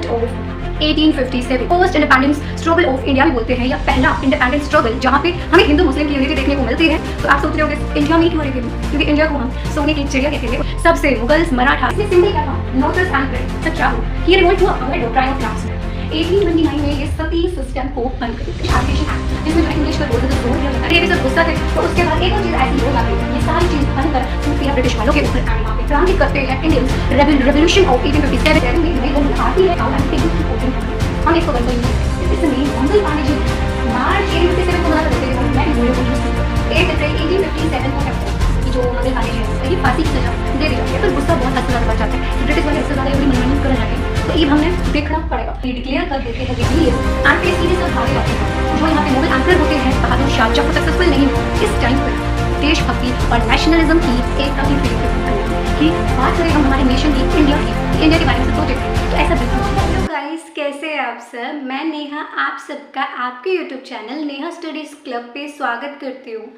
Revolt of 1857 first independence struggle of India भी बोलते हैं या पहला इंडिपेंडेंस स्ट्रगल जहाँ पे हमें हिंदू मुस्लिम की यूनिटी देखने को मिलती है। तो आप सोच रहे होंगे इंडिया में क्यों रहते थे, क्योंकि इंडिया को हम सोने की चिड़िया कहते थे। सबसे मुगल्स मराठा इसमें सिंपली क्या था, नोटिस एंड प्रेयर। सब क्या हो, ये रिवोल्ट हुआ अगर डॉक्ट्राइन ऑफ क्लास 1829 में ये सती सिस्टम को बंद कर दिया, जिसमें जो इंग्लिश का बोलते थे जोर दिया जाता है। ये भी सब गुस्सा थे। तो उसके बाद एक और चीज ऐसी हो जाती है, ये सारी चीज बंद कर सूफिया ब्रिटिश वालों के ऊपर वहाँ पे क्रांति करते हैं। इंडियंस रेवोल्यूशन ऑफ 1857 में नई गवर्नमेंट आती है और हम इसको करते हैं। इसमें मंगल पांडे जी मार्च 1857 को बना करते थे। मैं बोले 8 अप्रैल 1857 को करते हैं कि जो मंगल पांडे जी है ये फांसी की सजा दे दी जाती है। तो गुस्सा बहुत हद तक बढ़ जाता है, ब्रिटिश वाले इससे ज़्यादा बड़ी मनमानी कर जाते हैं। तो ये हमने देखना पड़ेगा, ये डिक्लेयर कर देते हैं कि एंड फिर सीधे सब भागे जाते हैं। जो यहाँ पे मुगल एम्पर होते हैं बहादुर शाह, जब वो सक्सेसफुल नहीं इस टाइम पर देशभक्ति और नेशनलिज्म की एकता की फीलिंग की बात करें हम हमारे नेशन की, इंडिया के बारे में सोचे तो ऐसा बिल्कुल। हेलो गाइस, कैसे हैं आप सब? मैं नेहा आप सबका आपके YouTube channel Neha studies club पे स्वागत करती हूँ।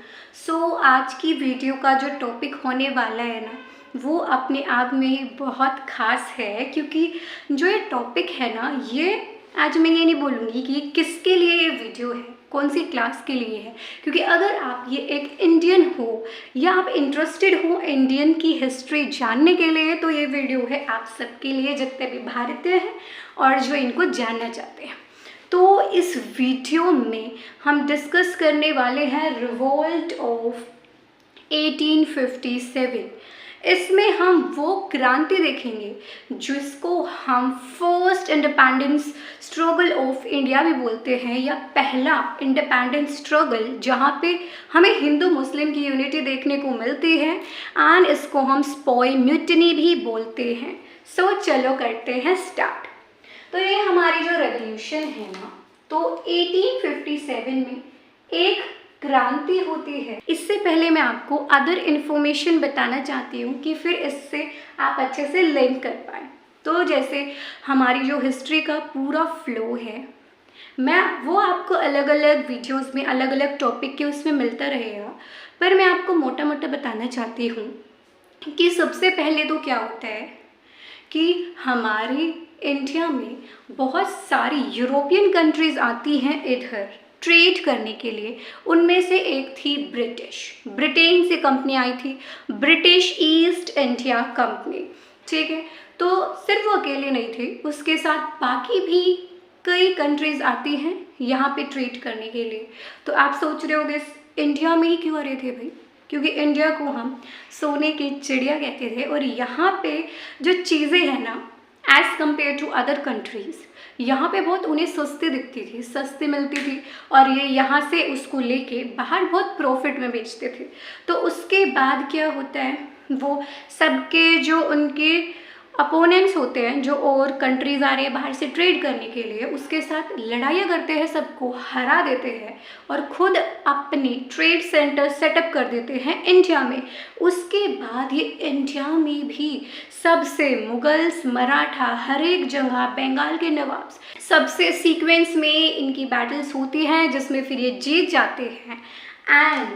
सो आज की वीडियो का जो टॉपिक होने वाला है ना, वो अपने आप में ही बहुत ख़ास है, क्योंकि जो ये टॉपिक है ना, ये आज मैं ये नहीं बोलूँगी कि किसके लिए ये वीडियो है, कौन सी क्लास के लिए है, क्योंकि अगर आप ये एक इंडियन हो या आप इंटरेस्टेड हो इंडियन की हिस्ट्री जानने के लिए, तो ये वीडियो है आप सबके लिए, जितने भी भारतीय हैं और जो इनको जानना चाहते हैं। तो इस वीडियो में हम डिस्कस करने वाले हैं रिवोल्ट ऑफ 1857। इसमें हम वो क्रांति देखेंगे जिसको हम first independence struggle of India भी बोलते हैं या पहला इंडिपेंडेंस स्ट्रगल, जहाँ पे हमें हिंदू मुस्लिम की यूनिटी देखने को मिलती है एंड इसको हम स्पॉय म्यूटिनी भी बोलते हैं। सो चलो करते हैं स्टार्ट। तो ये हमारी जो रेवोल्यूशन है ना, तो 1857 में एक क्रांति होती है। इससे पहले मैं आपको अदर इन्फॉर्मेशन बताना चाहती हूँ कि फिर इससे आप अच्छे से लिंक कर पाएँ। तो जैसे हमारी जो हिस्ट्री का पूरा फ्लो है, मैं वो आपको अलग अलग वीडियोस में अलग अलग टॉपिक के उसमें मिलता रहेगा, पर मैं आपको मोटा मोटा बताना चाहती हूँ कि सबसे पहले तो क्या होता है कि हमारे इंडिया में बहुत सारी यूरोपियन कंट्रीज़ आती हैं इधर ट्रेड करने के लिए। उनमें से एक थी ब्रिटेन से कंपनी आई थी, ब्रिटिश ईस्ट इंडिया कंपनी, ठीक है। तो सिर्फ वो अकेले नहीं थे, उसके साथ बाकी भी कई कंट्रीज़ आती हैं यहाँ पे ट्रेड करने के लिए। तो आप सोच रहे होंगे इंडिया में ही क्यों आ रहे थे भाई, क्योंकि इंडिया को हम सोने की चिड़िया कहते थे और यहाँ पे जो चीज़ें हैं ना, as compare to other countries, यहाँ पे बहुत उन्हें सस्ती दिखती थी, सस्ती मिलती थी और ये यहाँ से उसको लेके बाहर बहुत प्रॉफिट में बेचते थे। तो उसके बाद क्या होता है, वो सबके जो उनके अपोनेंट्स होते हैं, जो और कंट्रीज़ आ रही है बाहर से ट्रेड करने के लिए, उसके साथ लड़ाइयाँ करते हैं, सबको हरा देते हैं और ख़ुद अपने ट्रेड सेंटर सेटअप कर देते हैं इंडिया में। उसके बाद ये इंडिया में भी सबसे मुगल्स मराठा हर एक जगह, बंगाल के नवाब, सबसे सीक्वेंस में इनकी बैटल्स होती हैं, जिसमें फिर ये जीत जाते हैं। एंड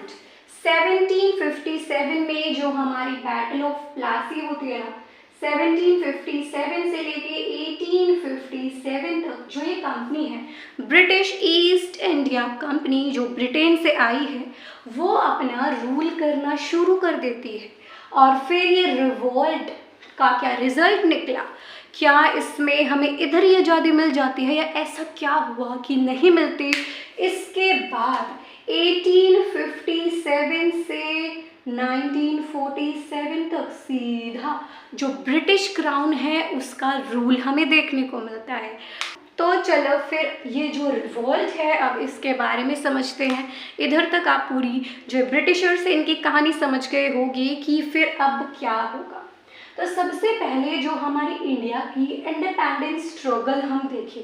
1757 में जो हमारी बैटल ऑफ प्लासी होती है ना, 1757 से लेके 1857 तक जो ये कंपनी है, ब्रिटिश ईस्ट इंडिया कंपनी, जो ब्रिटेन से आई है, वो अपना रूल करना शुरू कर देती है। और फिर ये रिवोल्ट का क्या रिजल्ट निकला, क्या इसमें हमें इधर ही आज़ादी मिल जाती है या ऐसा क्या हुआ कि नहीं मिलती। इसके बाद 1857 से 1947 तक सीधा जो ब्रिटिश क्राउन है उसका रूल हमें देखने को मिलता है। तो चलो फिर ये जो रिवोल्ट है, अब इसके बारे में समझते हैं। इधर तक आप पूरी जो ब्रिटिशर्स से इनकी कहानी समझ गए होगी कि फिर अब क्या होगा। तो सबसे पहले जो हमारी इंडिया की इंडिपेंडेंस स्ट्रगल हम देखें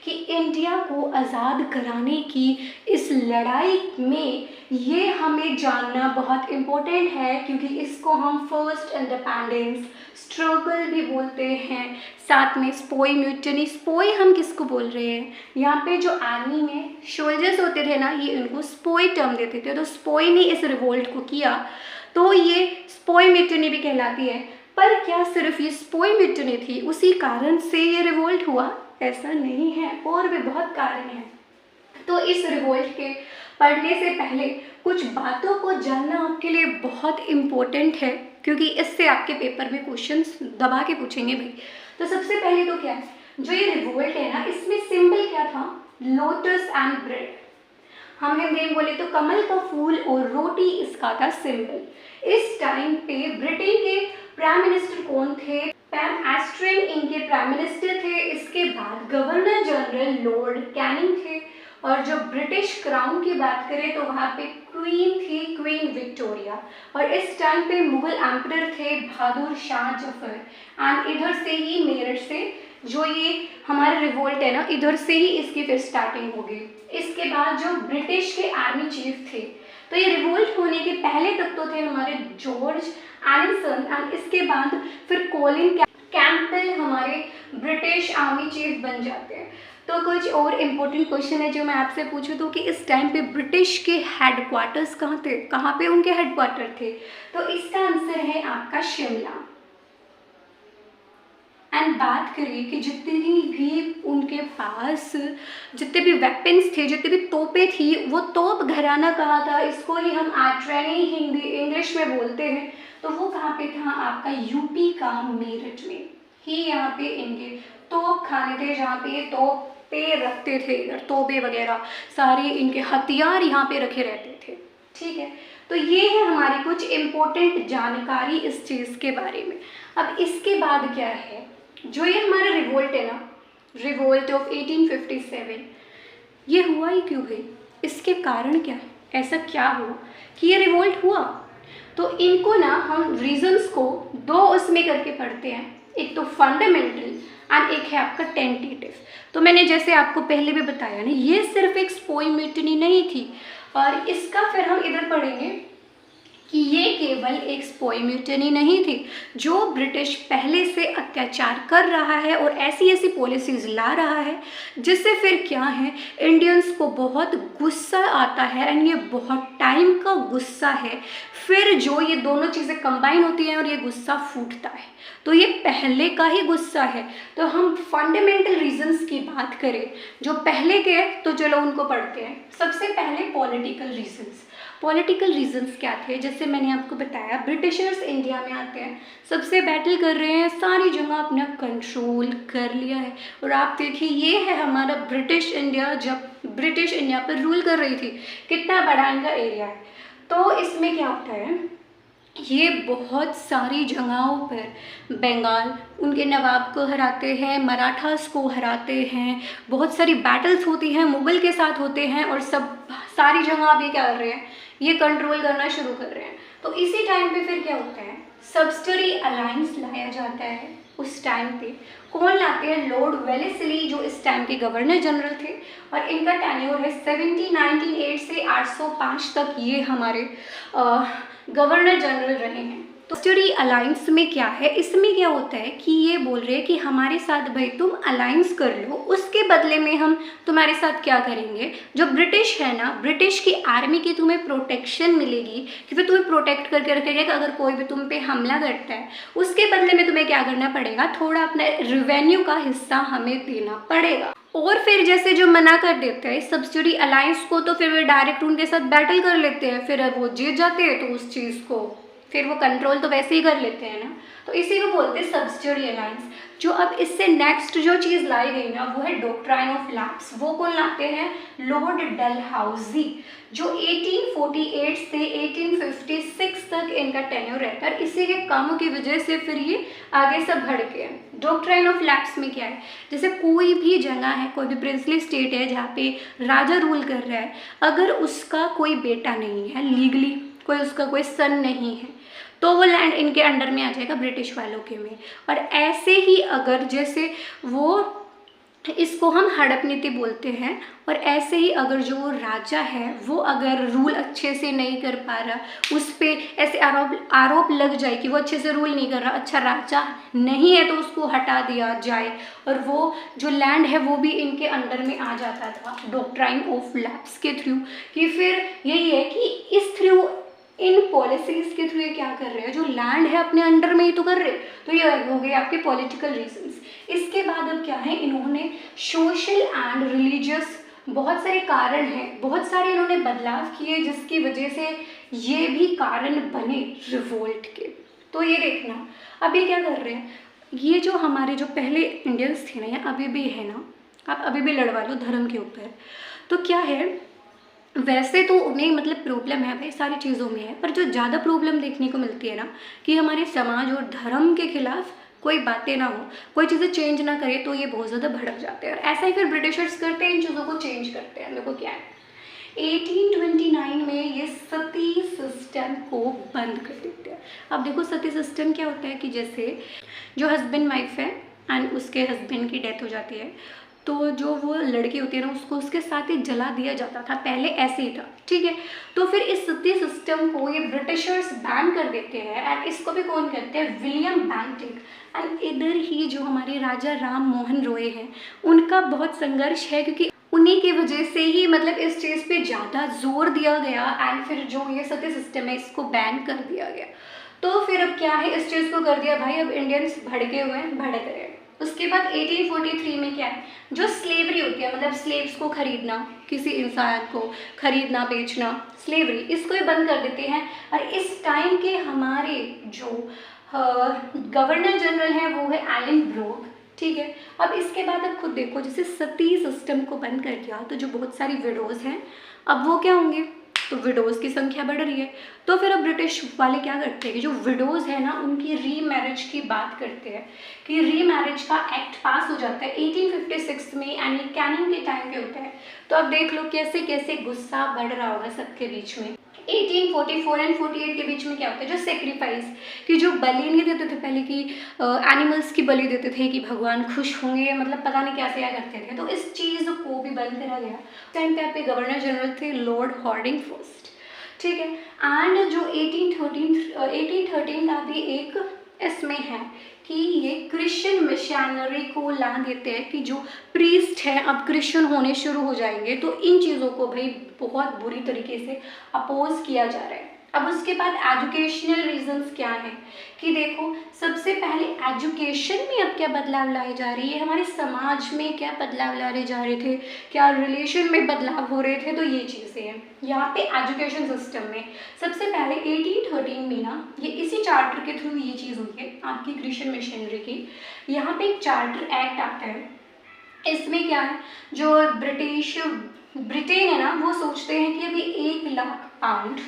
कि इंडिया को आज़ाद कराने की इस लड़ाई में ये हमें जानना बहुत इम्पोर्टेंट है, क्योंकि इसको हम फर्स्ट इंडिपेंडेंस स्ट्रगल भी बोलते हैं। साथ में स्पोई म्यूटिनी, स्पोई हम किसको बोल रहे हैं, यहाँ पे जो आर्मी में सोल्जर्स होते थे ना, ये इनको स्पोई टर्म देते थे। तो स्पोई ने इस रिवोल्ट को किया, तो ये स्पोई म्यूटिनी भी कहलाती है। पर क्या सिर्फ ये स्पोई म्यूटिनी थी, उसी कारण से ये रिवोल्ट हुआ? ऐसा नहीं है, और भी बहुत कारण हैं। तो इस रिवोल्ट के पढ़ने से पहले कुछ बातों को जानना आपके लिए बहुत इम्पोर्टेंट है, क्योंकि इससे आपके पेपर में क्वेश्चंस दबा के पूछेंगे भाई। तो सबसे पहले तो क्या है, जो ये रिवोल्ट है ना, इसमें सिंबल क्या था? Lotus and bread. हम हिंदी में बोले तो कमल का फूल और रोटी इसका था सिंबल। इस टाइम पे ब्रिटेन के प्राइम मिनिस्टर कौन थे? पैम एस्ट्रेन इनके प्राइम मिनिस्टर थे। इसके बाद गवर्नर जनरल लॉर्ड कैनिंग थे। और जो ब्रिटिश क्राउन की बात करें तो वहाँ पे क्वीन थी, क्वीन विक्टोरिया। और इस टाइम पे मुगल एम्परर थे बहादुर शाह जफर। एंड इधर से ही मेरठ से जो ये हमारा रिवोल्ट है ना, इधर से ही इसकी फिर स्टार्टिंग होगी। इसके बाद जो ब्रिटिश के आर्मी चीफ थे, तो ये रिवोल्ट होने के पहले तक तो थे हमारे जॉर्ज एलिसन, एंड इसके बाद फिर कॉलिन कैंपबेल हमारे ब्रिटिश आर्मी चीफ बन जाते हैं। तो कुछ और इम्पोर्टेंट क्वेश्चन है जो मैं आपसे पूछूं तो कि इस टाइम पे ब्रिटिश के हेडक्वार्टर्स कहाँ थे? कहाँ पे उनके हेडक्वार्टर थे? तो इसका आंसर है आपका शिमला। एंड बात करिए कि जितनी भी उनके पास जितने भी वेपन्स थे, जितनी भी तोपें थी, वो तोप घराना कहाँ था? इसको ही हम आर्टिलरी हिंदी इंग्लिश में बोलते हैं। तो वो कहाँ पे था? आपका यूपी का मेरठ में ही यहाँ पे इनके तोप खाने थे, जहाँ पे तोपे रखते थे, तोपे वगैरह सारे इनके हथियार यहाँ पे रखे रहते थे। ठीक है, तो ये है हमारी कुछ इम्पोर्टेंट जानकारी इस चीज़ के बारे में। अब इसके बाद क्या है, जो ये हमारा रिवोल्ट है ना, रिवोल्ट ऑफ 1857, ये हुआ ही क्यों भाई? इसके कारण क्या है? ऐसा क्या हुआ कि ये रिवोल्ट हुआ? तो इनको ना हम रीजंस को दो उसमें करके पढ़ते हैं, एक तो फंडामेंटल एंड एक है आपका टेंटेटिव। तो मैंने जैसे आपको पहले भी बताया ना, ये सिर्फ एक स्पोई म्यूटिनी नहीं थी, और इसका फिर हम इधर पढ़ेंगे कि ये केवल एक स्पोई म्यूटिनी नहीं थी। जो ब्रिटिश पहले से अत्याचार कर रहा है और ऐसी ऐसी पॉलिसीज़ ला रहा है जिससे फिर क्या है, इंडियंस को बहुत गुस्सा आता है, एंड ये बहुत टाइम का गुस्सा है। फिर जो ये दोनों चीज़ें कंबाइन होती हैं और ये गुस्सा फूटता है, तो ये पहले का ही गुस्सा है। तो हम फंडामेंटल रीजंस की बात करें जो पहले के, तो चलो उनको पढ़ते हैं। सबसे पहले पॉलिटिकल रीजंस। पॉलिटिकल रीजंस क्या थे? जैसे मैंने आपको बताया, ब्रिटिशर्स इंडिया में आते हैं, सबसे बैटल कर रहे हैं, सारी जगह अपना कंट्रोल कर लिया है। और आप देखिए, ये है हमारा ब्रिटिश इंडिया, जब ब्रिटिश इंडिया पर रूल कर रही थी, कितना बड़ा इनका एरिया है। तो इसमें क्या होता है, ये बहुत सारी जगहों पर बंगाल उनके नवाब को हराते हैं, मराठास को हराते हैं, बहुत सारी बैटल्स होती हैं, मुगल के साथ होते हैं, और सब सारी जगह आप ये क्या कर रहे हैं, ये कंट्रोल करना शुरू कर रहे हैं। तो इसी टाइम पे फिर क्या होता है, सब्सिडरी अलायंस लाया जाता है। उस टाइम पे कौन लाते हैं? लॉर्ड वेलेस्ली, जो इस टाइम के गवर्नर जनरल थे, और इनका टेन्योर है 1798 से 805 तक ये हमारे गवर्नर जनरल रहे हैं। तो सब्सिडरी अलायंस में क्या है, इसमें क्या होता है कि ये बोल रहे हैं कि हमारे साथ भाई तुम अलायंस कर लो, उसके बदले में हम तुम्हारे साथ क्या करेंगे, जो ब्रिटिश है ना, ब्रिटिश की आर्मी की तुम्हें प्रोटेक्शन मिलेगी, कि फिर तुम्हें प्रोटेक्ट करके रखेंगे कि अगर कोई भी तुम पे हमला करता है, उसके बदले में तुम्हें क्या करना पड़ेगा, थोड़ा अपने रेवेन्यू का हिस्सा हमें देना पड़ेगा। और फिर जैसे जो मना कर देते हैं सब्सिडी अलायंस को, तो फिर वे डायरेक्ट उनके साथ बैटल कर लेते हैं, फिर वो जीत जाते हैं, तो उस चीज़ को फिर वो कंट्रोल तो वैसे ही कर लेते हैं ना। तो इसी को बोलते हैं सब्सिडी अलायंस। जो अब इससे नेक्स्ट जो चीज़ लाई गई ना, वो है डॉक्ट्राइन ऑफ लैप्स। वो कौन लाते हैं? लॉर्ड डलहौजी, जो 1848 से 1856 तक इनका टेन्योर रहता है। इसी के कामों की वजह से फिर ये आगे सब भड़के हैं। डॉक्ट्राइन ऑफ लैप्स में क्या है, जैसे कोई भी जगह है, कोई भी प्रिंसली स्टेट है जहाँ पे राजा रूल कर रहा है, अगर उसका कोई बेटा नहीं है लीगली, कोई उसका कोई सन नहीं है, तो वो लैंड इनके अंडर में आ जाएगा, ब्रिटिश वालों के में। और ऐसे ही अगर जैसे वो, इसको हम हड़प नीति बोलते हैं, और ऐसे ही अगर जो राजा है वो अगर रूल अच्छे से नहीं कर पा रहा, उस पर ऐसे आरोप लग जाए कि वो अच्छे से रूल नहीं कर रहा, अच्छा राजा नहीं है, तो उसको हटा दिया जाए, और वो जो लैंड है वो भी इनके अंडर में आ जाता था डॉक्ट्राइन ऑफ लैप्स के थ्रू। कि फिर यही है कि इस थ्रू इन पॉलिसीज के थ्रू ये क्या कर रहे हैं, जो लैंड है अपने अंडर में ही तो कर रहे, तो ये हो गए आपके पॉलिटिकल रीजंस। इसके बाद अब क्या है, इन्होंने सोशल एंड रिलीजियस बहुत सारे कारण हैं, बहुत सारे इन्होंने बदलाव किए जिसकी वजह से ये भी कारण बने रिवोल्ट के। तो ये देखना अब ये क्या कर रहे हैं, ये जो हमारे जो पहले इंडियंस थे ना, या अभी भी है ना, आप अभी भी लड़वा लो धर्म के ऊपर, तो क्या है, वैसे तो उन्हें मतलब प्रॉब्लम है भाई सारी चीज़ों में है, पर जो ज़्यादा प्रॉब्लम देखने को मिलती है ना कि हमारे समाज और धर्म के खिलाफ कोई बातें ना हो, कोई चीज़ें चेंज ना करे, तो ये बहुत ज़्यादा भड़क जाते हैं। और ऐसा ही फिर ब्रिटिशर्स करते हैं, इन चीज़ों को चेंज करते हैं। देखो क्या है, 1829 में ये सती सिस्टम को बंद कर देते हैं। अब देखो सती सिस्टम क्या होता है कि जैसे जो हस्बैंड वाइफ है एंड उसके हस्बैंड की डेथ हो जाती है, तो जो वो लड़की होती है ना उसको उसके साथ ही जला दिया जाता था, पहले ऐसे ही था, ठीक है। तो फिर इस सती सिस्टम को ये ब्रिटिशर्स बैन कर देते हैं, एंड इसको भी कौन करते हैं, विलियम बेंटिक। एंड इधर ही जो हमारे राजा राम मोहन रॉय हैं उनका बहुत संघर्ष है, क्योंकि उन्हीं की वजह से ही मतलब इस चीज़ पे ज़्यादा जोर दिया गया, एंड फिर जो ये सती सिस्टम है इसको बैन कर दिया गया। तो फिर अब क्या है, इस चीज़ को कर दिया भाई, अब इंडियंस भड़के हुए हैं, भड़क रहे हैं। उसके बाद 1843 में क्या है, जो स्लेवरी होती है, मतलब स्लेव्स को खरीदना, किसी इंसान को खरीदना बेचना, स्लेवरी, इसको ही बंद कर देते हैं। और इस टाइम के हमारे जो गवर्नर जनरल हैं वो है एलन ब्रोक, ठीक है। अब इसके बाद अब खुद देखो, जैसे सती सिस्टम को बंद कर दिया तो जो बहुत सारी विडोज़ हैं अब वो क्या होंगे, तो विडोज़ की संख्या बढ़ रही है। तो फिर अब ब्रिटिश वाले क्या करते हैं कि जो विडोज़ है ना उनकी रीमैरिज की बात करते हैं, कि रीमैरिज का एक्ट पास हो जाता है 1856 में, एंड ये कैनिंग के टाइम पे होता है। तो अब देख लो कैसे कैसे गुस्सा बढ़ रहा होगा सबके बीच में। 1844 एंड 48 के बीच में क्या होता है, जो सेक्रीफाइस कि जो बलि नहीं देते थे पहले, की एनिमल्स की बलि देते थे कि भगवान खुश होंगे, मतलब पता नहीं क्या से क्या करते थे, तो इस चीज़ को भी बंद करा गया। टाइम पे पे गवर्नर जनरल थे लॉर्ड हार्डिंग फर्स्ट, ठीक है। एंड जो 1813 का भी एक इसमें है कि ये क्रिश्चियन मिशनरी को ला देते हैं, कि जो प्रीस्ट हैं अब क्रिश्चियन होने शुरू हो जाएंगे, तो इन चीज़ों को भाई बहुत बुरी तरीके से अपोज किया जा रहा है। अब उसके बाद एजुकेशनल रीजंस क्या हैं, कि देखो सबसे पहले एजुकेशन में अब क्या बदलाव लाई जा रही है, हमारे समाज में क्या बदलाव लाए जा रहे थे, क्या रिलेशन में बदलाव हो रहे थे, तो ये चीज़ें हैं यहाँ पे एजुकेशन सिस्टम में। सबसे पहले 1813 में ना ये इसी चार्टर के थ्रू ये चीज़ हुई है आपकी क्रिश्चियन मिशनरी की। यहाँ पे एक चार्टर एक्ट आता है, इसमें क्या है, जो ब्रिटेन है ना वो सोचते हैं कि अभी 1 लाख पाउंड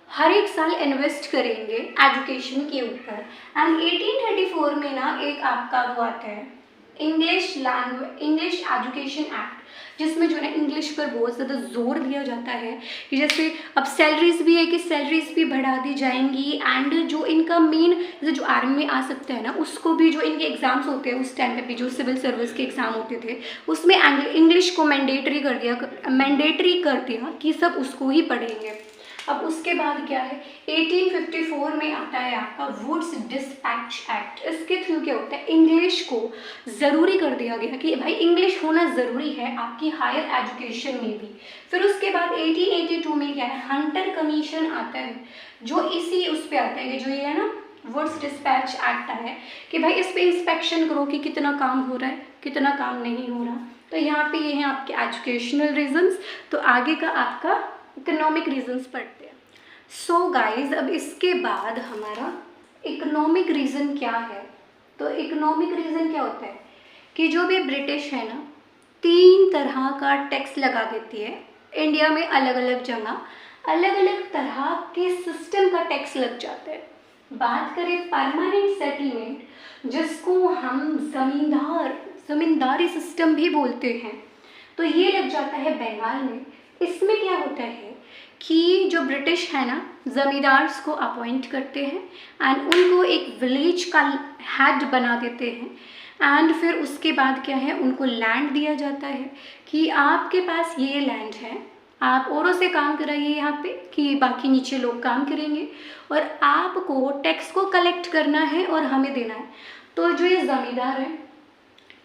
हर एक साल इन्वेस्ट करेंगे एजुकेशन के ऊपर। एंड 1834 में ना एक आपका वो आता है इंग्लिश एजुकेशन एक्ट, जिसमें जो है इंग्लिश पर बहुत ज़्यादा जोर दिया जाता है, कि जैसे अब सैलरीज भी है कि सैलरीज भी बढ़ा दी जाएंगी, एंड जो इनका मेन जैसे जो आर्मी में आ सकता है ना उसको भी, जो इनके एग्ज़ाम्स होते हैं उस टाइम पे भी जो सिविल सर्विस के एग्ज़ाम होते थे उसमें इंग्लिश को मैंडेटरी कर दिया कि सब उसको ही पढ़ेंगे। अब उसके बाद क्या है, 1854 में आता है आपका वुड्स डिस्पैच एक्ट। इसके थ्रू क्या होता है, इंग्लिश को ज़रूरी कर दिया गया कि भाई इंग्लिश होना ज़रूरी है आपकी हायर एजुकेशन में भी। फिर उसके बाद 1882 में क्या है, हंटर कमीशन आता है, जो इसी उस पर आता है कि जो ये है ना वुड्स डिस्पैच एक्ट है, कि भाई इस पर इंस्पेक्शन करो कि कितना काम हो रहा है, कितना काम नहीं हो रहा। तो यहाँ पे ये हैं आपके एजुकेशनल रीजंस। तो आगे का आपका इकोनॉमिक रीजंस पढ़ते हैं। सो गाइज अब इसके बाद हमारा इकोनॉमिक रीज़न क्या है, तो इकोनॉमिक रीज़न क्या होता है कि जो भी ब्रिटिश है ना 3 तरह का टैक्स लगा देती है इंडिया में, अलग अलग जगह अलग अलग तरह के सिस्टम का टैक्स लग जाता है। बात करें परमानेंट सेटलमेंट, जिसको हम ज़मींदारी सिस्टम भी बोलते हैं, तो ये लग जाता है बंगाल में। इसमें क्या होता है कि जो ब्रिटिश है ना ज़मींदार्स को अपॉइंट करते हैं एंड उनको एक विलेज का हेड बना देते हैं, एंड फिर उसके बाद क्या है उनको लैंड दिया जाता है कि आपके पास ये लैंड है, आप औरों से काम कराइए यहाँ पे, कि बाकी नीचे लोग काम करेंगे और आपको टैक्स को कलेक्ट करना है और हमें देना है। तो जो ये ज़मींदार हैं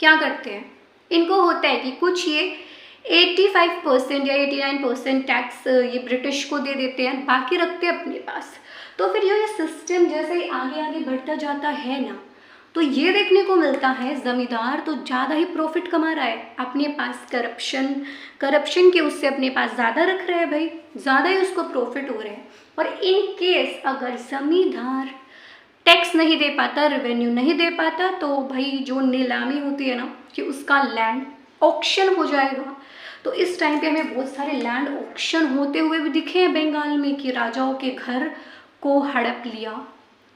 क्या करते हैं, इनको होता है कि कुछ ये 85% या 89% टैक्स ये ब्रिटिश को दे देते हैं, बाकी रखते हैं अपने पास। तो फिर ये सिस्टम जैसे ही आगे आगे बढ़ता जाता है ना, तो ये देखने को मिलता है ज़मींदार तो ज़्यादा ही प्रॉफिट कमा रहा है अपने पास, करप्शन के उससे अपने पास ज़्यादा रख रहा है भाई, ज़्यादा ही उसको प्रॉफिट हो रहे हैं। और इन केस अगर ज़मींदार टैक्स नहीं दे पाता, रेवेन्यू नहीं दे पाता, तो भाई जो नीलामी होती है ना कि उसका लैंड ऑक्शन हो जाएगा। तो इस टाइम पे हमें बहुत सारे लैंड ऑक्शन होते हुए भी दिखे हैं बंगाल में कि राजाओं के घर को हड़प लिया,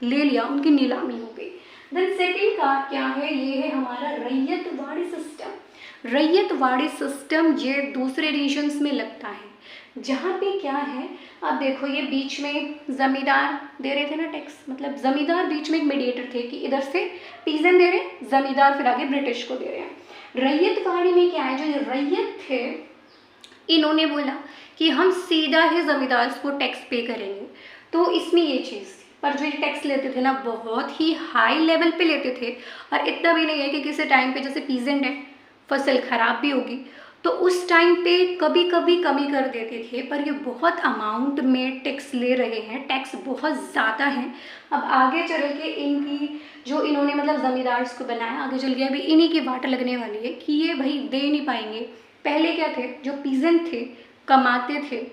ले लिया, उनकी नीलामी हो गई। देन सेकेंड का क्या है, ये है हमारा रैयतवाड़ी सिस्टम। रैयतवाड़ी सिस्टम ये दूसरे रीजन्स में लगता है, जहाँ पे क्या है, अब देखो ये बीच में ज़मींदार दे रहे थे ना टैक्स, मतलब ज़मींदार बीच में एक मीडिएटर थे कि इधर से पीजन दे रहे हैं, ज़मींदार फिर आगे ब्रिटिश को दे रहे हैं। रैयतवाड़ी में क्या है, जो रैयत थे इन्होंने बोला कि हम सीधा ही ज़मींदार को टैक्स पे करेंगे। तो इसमें ये चीज़, पर जो ये टैक्स लेते थे ना बहुत ही हाई लेवल पे लेते थे, और इतना भी नहीं है कि किसी टाइम पे जैसे पीजेंट है फसल खराब भी होगी तो उस टाइम पे कभी कभी कमी कर देते थे, पर ये बहुत अमाउंट में टैक्स ले रहे हैं, टैक्स बहुत ज़्यादा है। अब आगे चल के इनकी जो इन्होंने मतलब ज़मींदार्स को बनाया, आगे चल के अभी इन्हीं की वाट लगने वाली है कि ये भाई दे नहीं पाएंगे। पहले क्या थे, जो पीजेंट थे कमाते थे,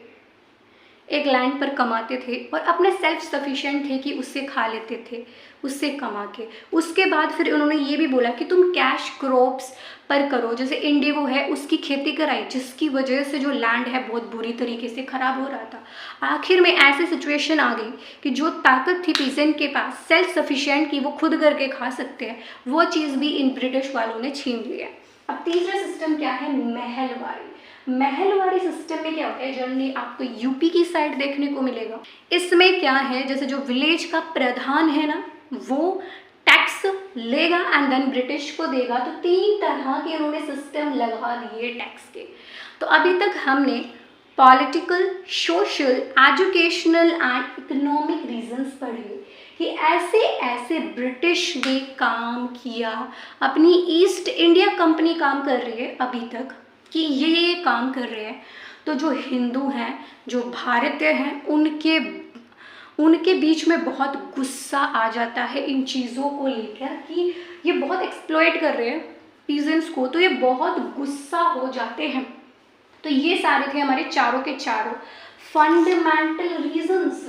एक लैंड पर कमाते थे और अपने सेल्फ सफिशिएंट थे कि उससे खा लेते थे, उससे कमा के। उसके बाद फिर उन्होंने ये भी बोला कि तुम कैश क्रॉप्स पर करो, जैसे इंडिगो है उसकी खेती कराई, जिसकी वजह से जो लैंड है बहुत बुरी तरीके से ख़राब हो रहा था। आखिर में ऐसी सिचुएशन आ गई कि जो ताकत थी पीजेंट के पास सेल्फ सफिशिएंट की, वो खुद करके खा सकते हैं, वो चीज़ भी इन ब्रिटिश वालों ने छीन ली है। अब तीसरा सिस्टम क्या है, महलवाड़ी। महलवाड़ी सिस्टम में क्या होता है, जनरली आपको यूपी की साइड देखने को मिलेगा। इसमें क्या है, जैसे जो विलेज का प्रधान है ना वो टैक्स लेगा एंड देन ब्रिटिश को देगा। तो 3 तरह के उन्होंने सिस्टम लगा दिए टैक्स के। तो अभी तक हमने political, social, educational and economic reasons पढ़े कि ऐसे ऐसे ब्रिटिश ने काम किया, अपनी ईस्ट इंडिया कंपनी काम कर रही है अभी तक कि ये काम कर रहे हैं। तो जो हिंदू हैं, जो भारतीय हैं, उनके बीच में बहुत गुस्सा आ जाता है इन चीज़ों को लेकर कि ये बहुत एक्सप्लॉइट कर रहे हैं पीजेंट्स को, तो ये बहुत गुस्सा हो जाते हैं। तो ये सारे थे हमारे चारों के चारों फंडामेंटल रीजंस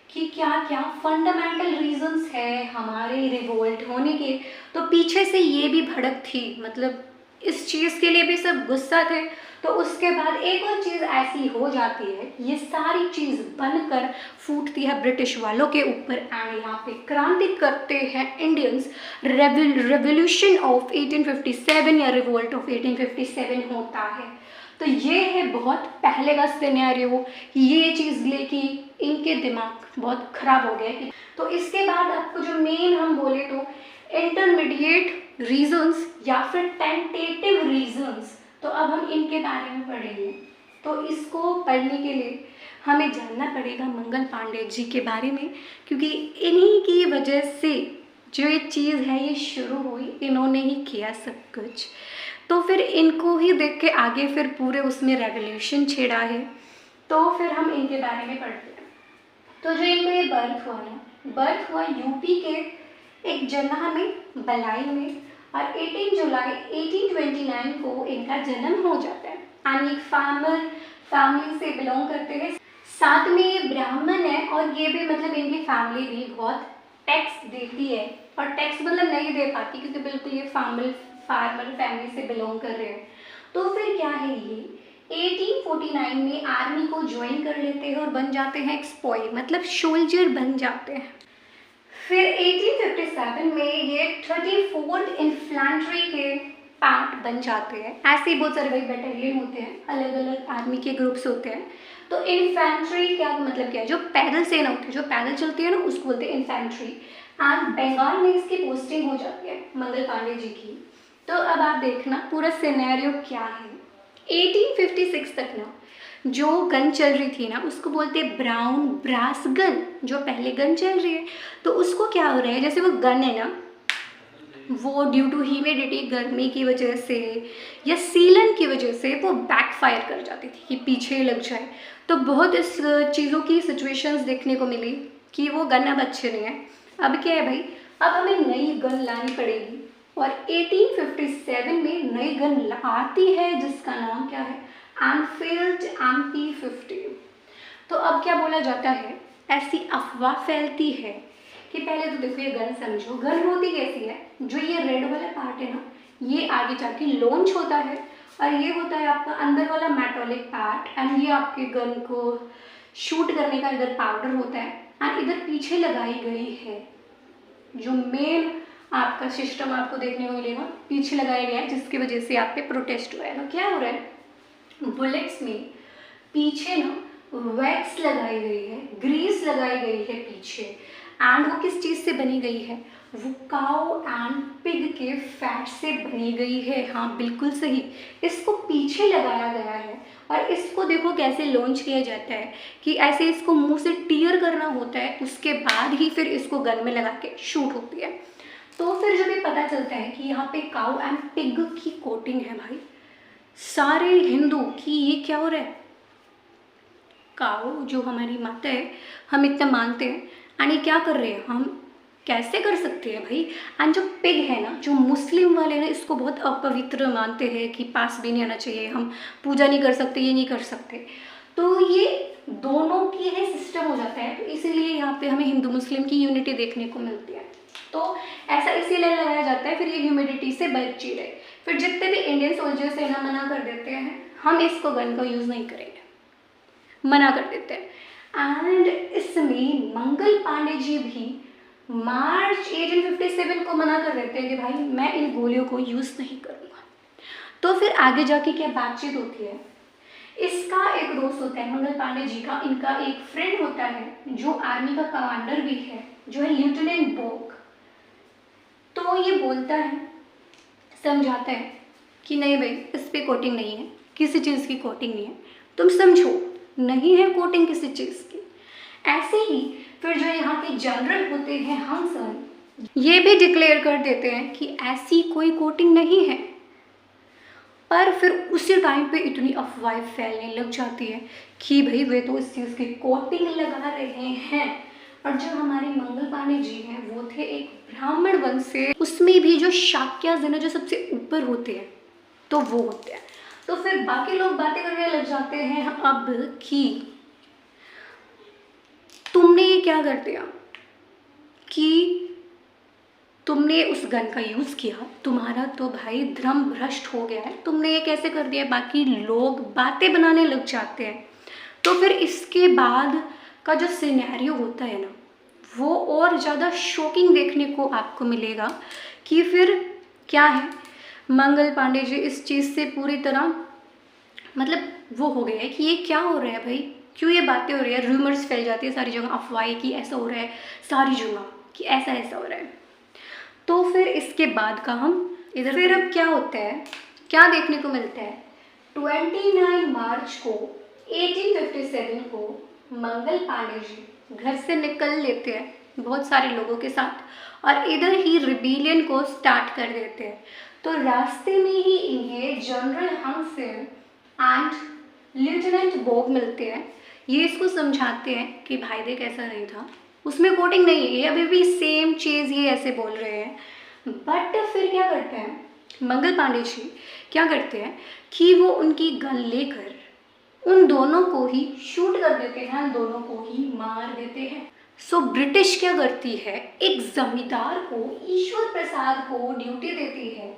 कि क्या क्या फंडामेंटल रीजंस है हमारे रिवोल्ट होने के। तो पीछे से ये भी भड़क थी, मतलब इस चीज़ के लिए भी सब गुस्सा थे। तो उसके बाद एक और चीज़ ऐसी हो जाती है, ये सारी चीज़ बनकर फूटती है ब्रिटिश वालों के ऊपर एंड यहाँ पे क्रांति करते हैं इंडियंस। रेवोल्यूशन ऑफ 1857 या रिवोल्ट ऑफ 1857 होता है। तो ये है बहुत पहले का सिनेरियो, ये चीज़ लेके इनके दिमाग बहुत ख़राब हो गए। तो इसके बाद आपको जो मेन हम बोले तो इंटरमीडिएट रीजंस या फिर टेंटेटिव रीजंस, तो अब हम इनके बारे में पढ़ेंगे। तो इसको पढ़ने के लिए हमें जानना पड़ेगा मंगल पांडे जी के बारे में, क्योंकि इन्हीं की वजह से जो ये चीज़ है ये शुरू हुई, इन्होंने ही किया सब कुछ। तो फिर इनको ही देख के आगे फिर पूरे उसमें रेवोल्यूशन छेड़ा है। तो फिर हम इनके बारे में पढ़ते हैं। तो जो इनका ये बर्थ हुआ ना, बर्थ हुआ यूपी के एक जगह में, बलाई में, और 18 जुलाई 1829 को इनका जन्म हो जाता है। एंड एक फार्मर फैमिली से बिलोंग करते हैं। साथ में ये ब्राह्मण है और ये भी मतलब इनकी फैमिली भी बहुत टैक्स देती है, और टैक्स मतलब नहीं दे पाती क्योंकि बिल्कुल ये फार्मर फैमिली से बिलोंग कर रहे हैं। तो फिर क्या है, ये 1849 में आर्मी को ज्वाइन कर लेते हैं और बन जाते हैं एक स्पॉय, मतलब सोल्जर बन जाते हैं। फिर 1857 में ये 34th इन्फेंट्री के पार्ट बन जाते हैं। ऐसे ही बहुत सारे भाई बटालियन होते हैं, अलग अलग आर्मी के ग्रुप्स होते हैं। तो इन्फेंट्री क्या मतलब क्या है, जो पैदल सेना होती है, जो पैदल चलती है ना, उसको बोलते हैं इन्फेंट्री। एंड बंगाल में इसकी पोस्टिंग हो जाती है मंगल पांडे जी की। तो अब आप देखना पूरा सिनेरियो क्या है। 1856 तक ना जो गन चल रही थी ना उसको बोलते हैं ब्राउन ब्रास गन, जो पहले गन चल रही है। तो उसको क्या हो रहा है, जैसे वो गन है ना, वो ड्यू टू ह्यूमिडिटी, गर्मी की वजह से या सीलन की वजह से वो बैकफायर कर जाती थी कि पीछे लग जाए। तो बहुत इस चीज़ों की सिचुएशंस देखने को मिली कि वो गन अब अच्छे नहीं है। अब क्या है भाई, अब हमें नई गन लानी पड़ेगी और 1857 में नई गन आती है जिसका नाम क्या है, एनफील्ड MP50। तो अब क्या बोला जाता है, ऐसी अफवाह फैलती है कि पहले तो देखो ये गन समझो, गन होती कैसी है, जो ये रेड वाला पार्ट है ना, ये आगे जाके लॉन्च होता है और ये होता है आपका अंदर वाला मेटालिक पार्ट, एंड ये आपके गन को शूट करने का इधर पाउडर होता है, एंड इधर पीछे लगाई गई है जो मेन आपका सिस्टम आपको देखने को मिलेगा, पीछे लगाया गया है जिसकी वजह से आप पे प्रोटेस्ट हुआ है। तो क्या हो रहा है, बुलेट्स में पीछे ना वैक्स लगाई गई है, ग्रीस लगाई गई है पीछे, एंड वो किस चीज़ से बनी गई है, वो काउ एंड पिग के फैट से बनी गई है। हाँ बिल्कुल सही, इसको पीछे लगाया गया है और इसको देखो कैसे लॉन्च किया जाता है कि ऐसे इसको मुंह से टीयर करना होता है, उसके बाद ही फिर इसको गन में लगा के शूट होती है। तो फिर जब ये पता चलता है कि यहाँ पे काउ एंड पिग की कोटिंग है भाई, सारे हिंदू कि ये क्या हो रहा है, काऊ जो हमारी माता है हम इतना मानते हैं, एंड ये क्या कर रहे हैं, हम कैसे कर सकते हैं भाई। एंड जो पिग है ना, जो मुस्लिम वाले ना इसको बहुत अपवित्र मानते हैं कि पास भी नहीं आना चाहिए, हम पूजा नहीं कर सकते, ये नहीं कर सकते। तो ये दोनों की है सिस्टम हो जाता है, तो इसीलिए यहाँ पे हमें हिंदू मुस्लिम की यूनिटी देखने को मिलती है। तो ऐसा इसीलिए लगाया जाता है, फिर ये ह्यूमिडिटी से बची रहे। फिर जितने भी इंडियन सोल्जर्स है ना मना कर देते हैं, हम इसको गन का यूज़ नहीं करेंगे, मना कर देते हैं। एंड इसमें मंगल पांडे जी भी मार्च 1857 को मना कर देते हैं कि भाई मैं इन गोलियों को यूज़ नहीं करूँगा। तो फिर आगे जाके क्या बातचीत होती है, इसका एक दोस्त होता है मंगल पांडे जी का, इनका एक फ्रेंड होता है जो आर्मी का कमांडर भी है, जो है लेफ्टिनेंट बोक। तो ये बोलता है, समझाता है कि नहीं भाई इस पर कोटिंग नहीं है, किसी चीज़ की कोटिंग नहीं है, तुम समझो नहीं है कोटिंग किसी चीज़ की। ऐसे ही फिर जो यहाँ के जनरल होते हैं हंसन, ये भी डिक्लेयर कर देते हैं कि ऐसी कोई कोटिंग नहीं है। पर फिर उसी टाइम पे इतनी अफवाहें फैलने लग जाती है कि भाई वे तो इस चीज़ की कोटिंग लगा रहे हैं। और जो हमारे मंगल पांडे जी हैं वो थे एक ब्राह्मण वंश से, उसमें भी जो शाक्याज है ना जो सबसे ऊपर होते हैं, तो वो होते हैं। तो फिर बाकी लोग बातें करने लग जाते हैं अब कि तुमने ये क्या कर दिया कि तुमने उस गन का यूज़ किया, तुम्हारा तो भाई धर्म भ्रष्ट हो गया है, तुमने ये कैसे कर दिया। बाकी लोग बातें बनाने लग जाते हैं। तो फिर इसके बाद का जो सिनेरियो होता है ना वो और ज़्यादा शॉकिंग देखने को आपको मिलेगा कि फिर क्या है, मंगल पांडे जी इस चीज़ से पूरी तरह मतलब वो हो गया है कि ये क्या हो रहा है भाई, क्यों ये बातें हो रही है, रूमर्स फैल जाती है सारी जगह, अफवाहें कि ऐसा हो रहा है सारी जगह कि ऐसा ऐसा हो रहा है। तो फिर इसके बाद का हम इधर फिर अब क्या होता है, क्या देखने को मिलता है, 29 मार्च को 1857 को मंगल पांडे जी घर से निकल लेते हैं बहुत सारे लोगों के साथ और इधर ही रिबेलियन को स्टार्ट कर देते हैं। तो रास्ते में ही इन्हें जनरल हंसन एंड लेफ्टिनेंट बोग मिलते हैं। ये इसको समझाते हैं कि भाई देख ऐसा नहीं था, उसमें कोटिंग नहीं है, ये अभी भी सेम चीज़ ये ऐसे बोल रहे हैं। बट फिर क्या करते हैं मंगल पांडे जी, क्या करते हैं कि वो उनकी गन लेकर उन दोनों को ही शूट कर देते हैं, दोनों को ही मार देते हैं। सो ब्रिटिश क्या करती है, एक जमींदार को ईश्वर प्रसाद को ड्यूटी देती है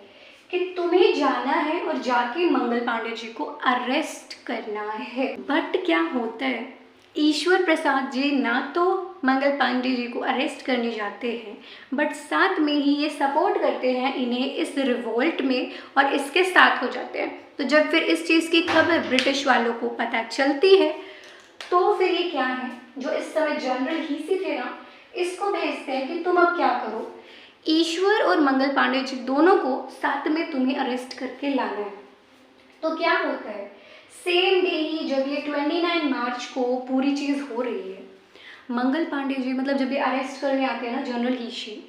कि तुम्हें जाना है और जाके मंगल पांडे जी को अरेस्ट करना है। बट क्या होता है, ईश्वर प्रसाद जी ना तो मंगल पांडे जी को अरेस्ट करने जाते हैं बट साथ में ही ये सपोर्ट करते हैं इन्हें इस रिवोल्ट में और इसके साथ हो जाते हैं। तो जब फिर इस चीज़ की खबर ब्रिटिश वालों को पता चलती है तो फिर ये क्या है, जो इस समय जनरल हीसी थे ना, इसको भेजते हैं कि तुम अब क्या करो, ईश्वर और मंगल पांडे जी दोनों को साथ में तुम्हें अरेस्ट करके लाना है। तो क्या होता है, सेम डे ही जब ये 29 मार्च को पूरी चीज़ हो रही है, मंगल पांडे जी मतलब जब ये अरेस्ट करने आते हैं ना जनरल हीसी,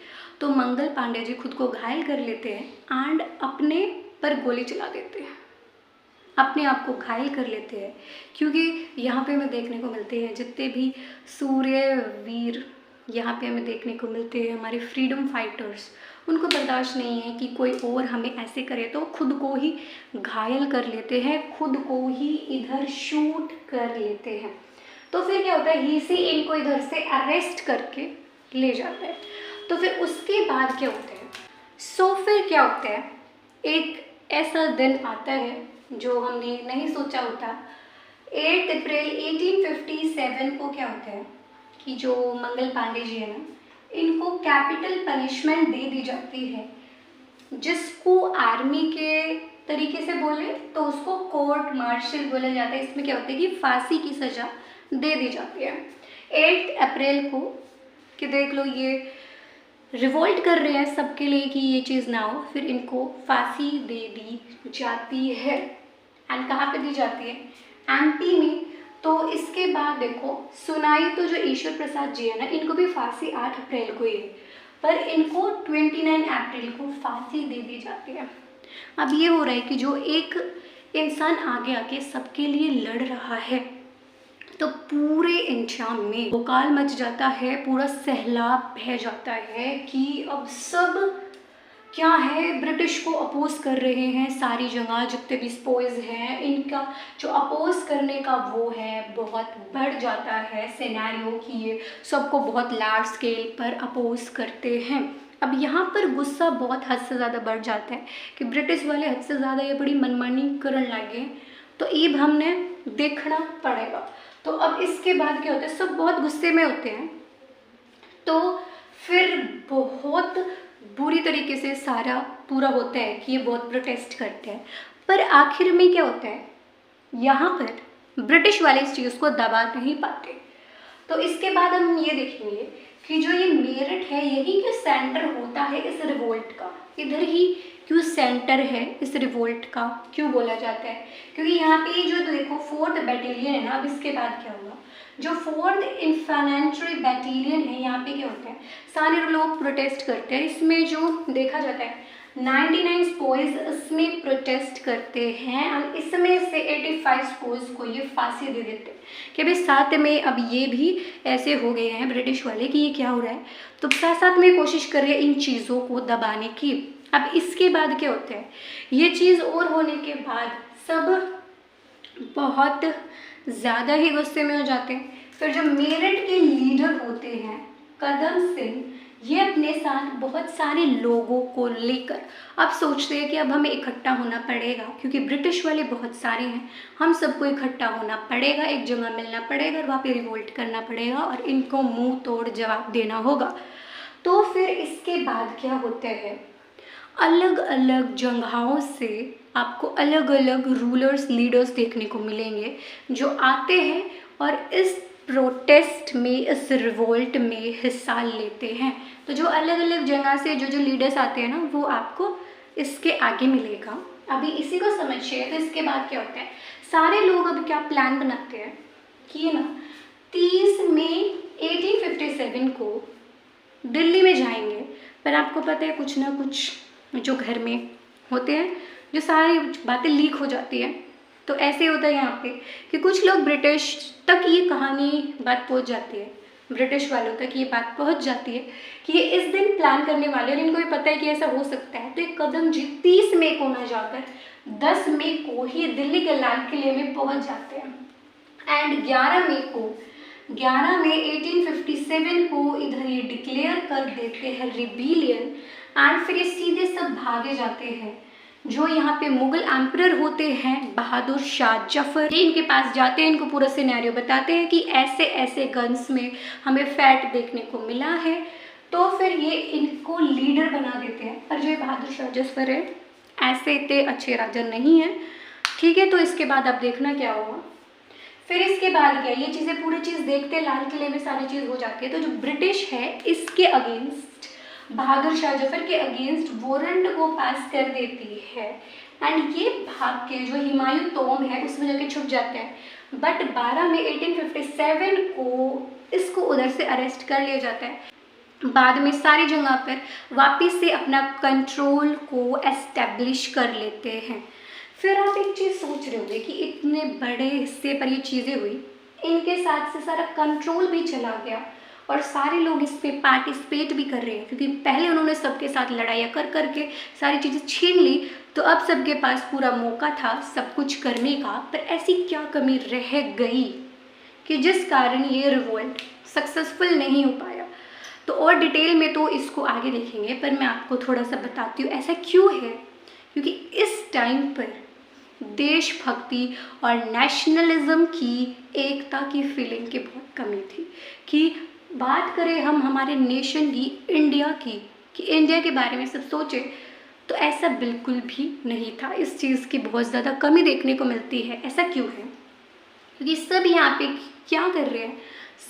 तो मंगल पांडे जी खुद को घायल कर लेते हैं एंड अपने पर गोली चला देते हैं, अपने आप को घायल कर लेते हैं। क्योंकि यहाँ पे हमें देखने को मिलते हैं जितने भी सूर्यवीर यहाँ पे हमें देखने को मिलते हैं, हमारे फ्रीडम फाइटर्स, उनको बर्दाश्त नहीं है कि कोई और हमें ऐसे करे, तो खुद को ही घायल कर लेते हैं, खुद को ही इधर शूट कर लेते हैं। तो फिर क्या होता है, ही इनको इधर से अरेस्ट करके ले जाता है। तो फिर उसके बाद क्या होता है, फिर क्या होता है, एक ऐसा दिन आता है जो हमने नहीं सोचा होता। 8 अप्रैल 1857 को क्या होता है कि जो मंगल पांडे जी है ना, इनको कैपिटल पनिशमेंट दे दी जाती है, जिसको आर्मी के तरीके से बोले तो उसको कोर्ट मार्शल बोला जाता है। इसमें क्या होता है कि फांसी की सज़ा दे दी जाती है 8 अप्रैल को, कि देख लो ये रिवोल्ट कर रहे हैं सबके लिए कि ये चीज़ ना हो, फिर इनको फांसी दे दी जाती है। एंड कहाँ पे दी जाती है, एमपी में। तो इसके बाद देखो सुनाई तो जो ईश्वर प्रसाद जी है ना, इनको भी फांसी 8 अप्रैल को ही है, पर इनको 29 अप्रैल को फांसी दे दी जाती है। अब ये हो रहा है कि जो एक इंसान आगे आके सबके लिए लड़ रहा है, तो पूरे इंडिया में भोकाल मच जाता है, पूरा सैलाब बह जाता है कि अब सब क्या है, ब्रिटिश को अपोज कर रहे हैं सारी जगह, जितने भी स्पोइज हैं इनका जो अपोज करने का वो है बहुत बढ़ जाता है सिनेरियो, कि ये सबको बहुत लार्ज स्केल पर अपोज करते हैं। अब यहाँ पर गुस्सा बहुत हद से ज़्यादा बढ़ जाता है कि ब्रिटिश वाले हद से ज़्यादा ये बड़ी मनमानी करने लगे, तो अब हमने देखना पड़ेगा। तो अब इसके बाद क्या होता है, सब बहुत गुस्से में होते हैं, तो फिर बहुत बुरी तरीके से सारा पूरा होता है कि ये बहुत प्रोटेस्ट करते हैं। पर आखिर में क्या होता है, यहाँ पर ब्रिटिश वाले इस चीज़ को दबा नहीं पाते। तो इसके बाद हम ये देखेंगे कि जो ये मेरठ है, यही क्यों सेंटर होता है इस रिवोल्ट का, इधर ही क्यों सेंटर है इस रिवोल्ट का, क्यों बोला जाता है, क्योंकि यहाँ पे जो देखो 4th बैटेलियन है ना, अब इसके बाद क्या होगा, जो 4th इन्फेंट्री बैटेलियन है, यहाँ पे क्या होता है, सारे लोग प्रोटेस्ट करते हैं। इसमें जो देखा जाता है 99 स्पोइज इसमें प्रोटेस्ट करते हैं, और इसमें से 85 स्पोइज को ये फांसी दे देते हैं कि भाई साथ में अब ये भी ऐसे हो गए हैं ब्रिटिश वाले कि ये क्या हो रहा है, तो साथ साथ में कोशिश कर रहे हैं इन चीज़ों को दबाने की। अब इसके बाद क्या होता है, ये चीज़ और होने के बाद सब बहुत ज़्यादा ही गुस्से में हो जाते हैं। फिर जो मेरठ के लीडर होते हैं कदम सिंह, ये अपने साथ बहुत सारे लोगों को लेकर अब सोचते हैं कि अब हमें इकट्ठा होना पड़ेगा, क्योंकि ब्रिटिश वाले बहुत सारे हैं, हम सबको इकट्ठा होना पड़ेगा, एक जगह मिलना पड़ेगा और वहाँ पे रिवोल्ट करना पड़ेगा और इनको मुंह तोड़ जवाब देना होगा। तो फिर इसके बाद क्या होता है, अलग अलग जगहों से आपको अलग अलग रूलर्स लीडर्स देखने को मिलेंगे जो आते हैं और इस प्रोटेस्ट में, इस रिवोल्ट में हिस्सा लेते हैं। तो जो अलग अलग जगह से जो लीडर्स आते हैं ना, वो आपको इसके आगे मिलेगा। अभी इसी को समझिए। तो इसके बाद क्या होता है, सारे लोग अब क्या प्लान बनाते हैं कि ना 30 मई 1857 को दिल्ली में जाएंगे। पर आपको पता है कुछ ना कुछ जो घर में होते हैं, जो सारी बातें लीक हो जाती है। तो ऐसे होता है यहाँ पे कि कुछ लोग ब्रिटिश तक ये कहानी बात पहुँच जाती है, ब्रिटिश वालों तक ये बात पहुँच जाती है कि ये इस दिन प्लान करने वाले, और इनको भी पता है कि ऐसा हो सकता है। तो एक कदम जी 30 मई को ना जाकर 10 मई को ही दिल्ली के लाल किले में पहुँच जाते हैं। एंड 11 मई 1857 को इधर ये डिक्लेयर कर देते हैं रिबेलियन। एंड फिर ये सीधे सब भागे जाते हैं। जो यहाँ पे मुगल एम्परर होते हैं बहादुर शाह जफर, ये इनके पास जाते हैं, इनको पूरा सिनेरियो बताते हैं कि ऐसे ऐसे गन्स में हमें फैट देखने को मिला है। तो फिर ये इनको लीडर बना देते हैं। पर जो ये बहादुर शाह जफर है, ऐसे इतने अच्छे राजा नहीं है, ठीक है। तो इसके बाद आप देखना क्या होगा। फिर इसके बाद क्या, ये चीज़ें पूरी चीज़ देखते लाल किले में सारी चीज़ हो जाती है। तो जो ब्रिटिश है इसके अगेंस्ट, बहादुर शाह जफर के अगेंस्ट वारंट को पास कर देती है। एंड ये भाग के जो हुमायूं टॉम्ब है उसमें जाके छुप जाते हैं। बट 12 मई 1857 को इसको उधर से अरेस्ट कर लिया जाता है। बाद में सारी जगह पर वापस से अपना कंट्रोल को एस्टेब्लिश कर लेते हैं। फिर आप एक चीज़ सोच रहे होंगे कि इतने बड़े हिस्से पर ये चीज़ें हुई, इनके साथ से सारा कंट्रोल भी चला गया और सारे लोग इस पे पार्टिसिपेट भी कर रहे हैं, क्योंकि पहले उन्होंने सबके साथ लड़ाइयाँ कर करके सारी चीज़ें छीन ली, तो अब सबके पास पूरा मौका था सब कुछ करने का। पर ऐसी क्या कमी रह गई कि जिस कारण ये रिवोल्ट सक्सेसफुल नहीं हो पाया? तो और डिटेल में तो इसको आगे देखेंगे, पर मैं आपको थोड़ा सा बताती हूँ ऐसा क्यों है। क्योंकि इस टाइम पर देशभक्ति और नेशनलिज्म की, एकता की फीलिंग की बहुत कमी थी। कि बात करें हम हमारे नेशन की, इंडिया की, कि इंडिया के बारे में सब सोचे, तो ऐसा बिल्कुल भी नहीं था। इस चीज़ की बहुत ज़्यादा कमी देखने को मिलती है। ऐसा क्यों है? क्योंकि सब यहाँ पे क्या कर रहे हैं,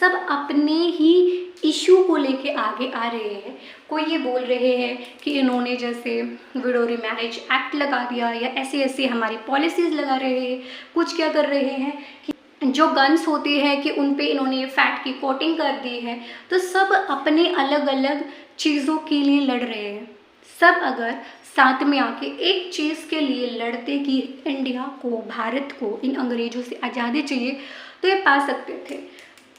सब अपने ही इशू को लेके आगे आ रहे हैं। कोई ये बोल रहे हैं कि इन्होंने जैसे विडो मैरिज एक्ट लगा दिया, या ऐसे ऐसे हमारी पॉलिसीज़ लगा रहे हैं। कुछ क्या कर रहे हैं कि जो गन्स होती है कि उन पे इन्होंने फैट की कोटिंग कर दी है। तो सब अपने अलग अलग चीज़ों के लिए लड़ रहे हैं। सब अगर साथ में आके एक चीज़ के लिए लड़ते कि इंडिया को, भारत को इन अंग्रेज़ों से आज़ादी चाहिए, तो ये पा सकते थे।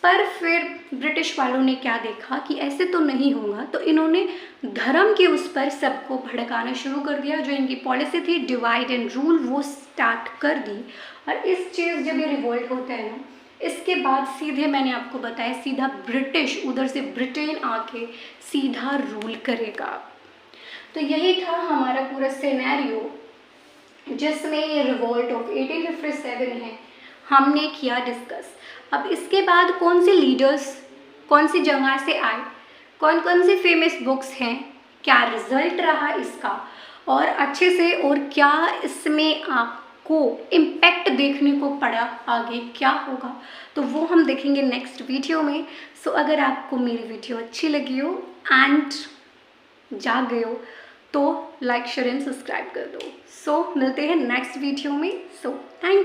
पर फिर ब्रिटिश वालों ने क्या देखा कि ऐसे तो नहीं होगा, तो इन्होंने धर्म के उस पर सबको भड़काना शुरू कर दिया। जो इनकी पॉलिसी थी डिवाइड एंड रूल, वो स्टार्ट कर दी। और इस चीज़ जब ये रिवोल्ट होता है ना, इसके बाद सीधे मैंने आपको बताया सीधा ब्रिटिश, उधर से ब्रिटेन आके सीधा रूल करेगा। तो यही था हमारा पूरा सिनेरियो जिसमें ये रिवोल्ट ऑफ 1857 है, हमने किया डिस्कस। अब इसके बाद कौन से लीडर्स कौन सी जगह से आए, कौन कौन सी फेमस बुक्स हैं, क्या रिजल्ट रहा इसका, और अच्छे से और क्या इसमें आपको इम्पैक्ट देखने को पड़ा, आगे क्या होगा, तो वो हम देखेंगे नेक्स्ट वीडियो में। सो अगर आपको मेरी वीडियो अच्छी लगी हो एंड जाग गए हो तो लाइक शेयर एंड सब्सक्राइब कर दो। सो मिलते हैं नेक्स्ट वीडियो में। So thank you.